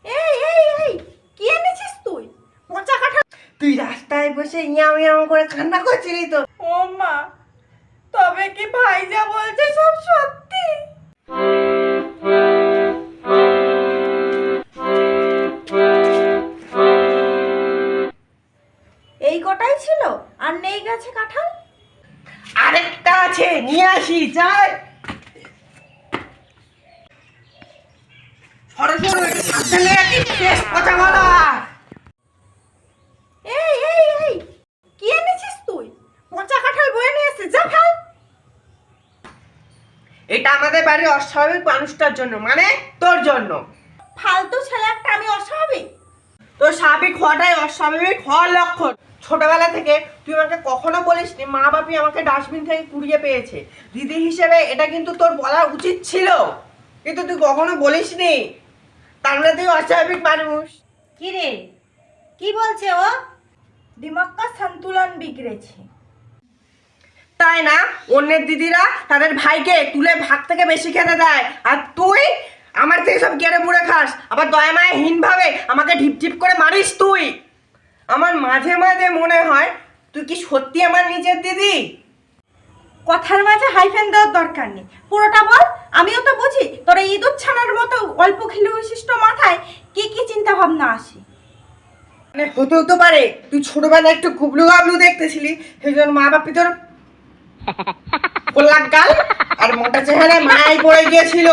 এই এই এই কি এনেছিস তুই? পচা কাঁঠাল। তুই রাস্তায় বসে ইয়াও ইয়াও করে কান্না করছিলি তো। ও মা, তবে কি ভাই যা বলছে সব সত্যি? এই কটাই ছিল আর নেই গেছে কাঁঠাল? আরেকটা আছে, নিয়ে আসি, যাই। এই এই এই কি এনেছিস তুই? পচা কাঁঠাল বয়ে নিয়ে এসেছিস, যা ফেল। এটা আমাদের বাড়ির অস্বাভাবিক মানুষটার জন্য, মানে তোর জন্য। ফালতু ছেলে একটা, আমি অস্বাভাবিক? তোর স্বাভাবিক হওয়াটাই অস্বাভাবিক হওয়ার লক্ষণ। ছোটবেলা থেকে তুই আমাকে কখনো বলিসনি মা বাপি আমাকে ডাস্টবিন থেকে কুড়িয়ে পেয়েছে। দিদি হিসেবে এটা কিন্তু তোর বলা উচিত ছিল, কিন্তু তুই কখনো বলিসনি। তার মানে তুই অস্বাভাবিক মানুষ। কি রে, কি বলছে ও? দিমাগ কা সন্তুলন বিগড়েছে। তাই না? অন্যের দিদিরা তাদের ভাইকে তুলে ভাগ থেকে বেশি খেতে দেয়, আর তুই আমার থেকে সব কেড়ে মুড়ে খাস, আবার দয়া মায়াহীন ভাবে আমাকে ঢিপ ঢিপ করে মারিস তুই। আমার মাঝে মাঝে মনে হয় তুই কি সত্যি আমার নিজের দিদি? কথার মাঝে হাইফেন দেওয়ার দরকার নেই, পুরোটা বল। আমিও তো বুঝি তোর এই ইঁদুর ছানার মতো অল্প খিলু বিশিষ্ট মাথায় কি কি চিন্তা ভাবনা আসে। মানে হতে পারে তুই ছোটবেলায় একটু গুবলু গাবলু দেখতেছিলি, সেই জন্য মা বাপি তোর গোলাপ গাল আর মোটা চেহারায় মায়ায় পড়ে গিয়েছিল।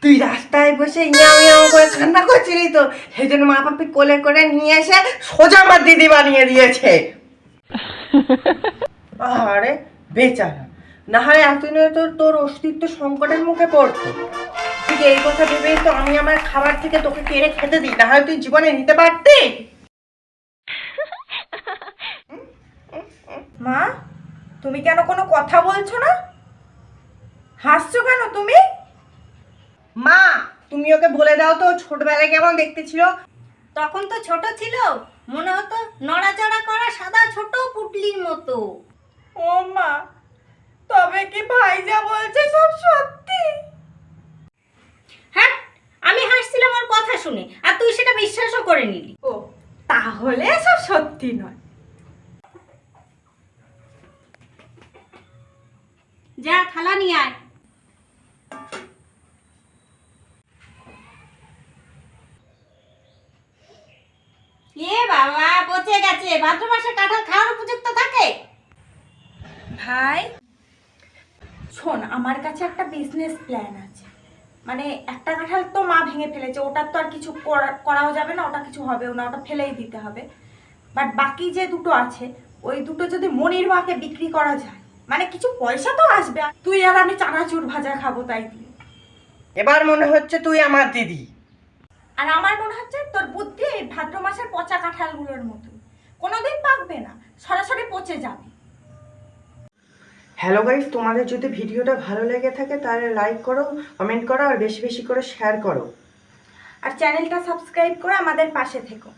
তুই রাস্তায় বসে ইয়াও ইয়াও করে কান্না করছিলি তো, সেই জন্য মা বাপি কোলে করে নিয়ে এসে সোজা আমার দিদি বানিয়ে দিয়েছে। আরে বেচারা, না হয় এতদিনে তো তোর অস্তিত্ব সংকটের মুখে পড়তো। ঠিক এই কথা ভেবেই তো আমি আমার খাবার থেকে তোকে কেড়ে খেতে দিই, না হয় তুই জীবনে নিতে পারতি। মা, তুমি কেন কোনো কথা বলছো না? হাসছো কেন তুমি? মা, তুমি ওকে বলে দাও তো ছোটবেলায় কেমন দেখতে ছিল। তখন তো ছোট ছিল, মনে হতো নড়াচড়া করা সাদা ছোট পুটলির মতো। ও মা, তবে কি ভাই যা বলছে সব সত্যি? হ্যাঁ, আমি হাসছিলাম ওর কথা শুনে, আর তুই সেটা বিশ্বাসও করে নিলি। ও, তাহলে সব সত্যি নয়। যা, থালা নিয়ে আয়। এ বাবা, পচে গেছে। ভাদ্র মাসে কাঁঠাল খাওয়ার উপযুক্ত থাকে? ভাই শোন, আমার কাছে একটা বিজনেস প্ল্যান আছে। মানে একটা কাঁঠাল তো মা ভেঙে ফেলেছে, ওটার তো আর কিছু করাও যাবে না, ওটা কিছু হবেও না, ওটা ফেলেই দিতে হবে। বাট বাকি যে দুটো আছে, ওই দুটো যদি মনির মাকে বিক্রি করা যায়, মানে কিছু পয়সা তো আসবে। তুই আর আমি চানাচুর ভাজা খাবো তাই দিয়ে। এবার মনে হচ্ছে তুই আমার দিদি। আর আমার মনে হচ্ছে তোর বুদ্ধি এই ভাদ্র মাসের পচা কাঁঠালগুলোর মতো, কোনোদিন পাকবে না, সরাসরি পচে যাবে। হ্যালো গাইস, তোমাদের যদি ভিডিওটা ভালো লেগে থাকে তাহলে লাইক করো, কমেন্ট করো আর বেশি বেশি করে শেয়ার করো। আর চ্যানেলটা সাবস্ক্রাইব করে আমাদের পাশে থেকো।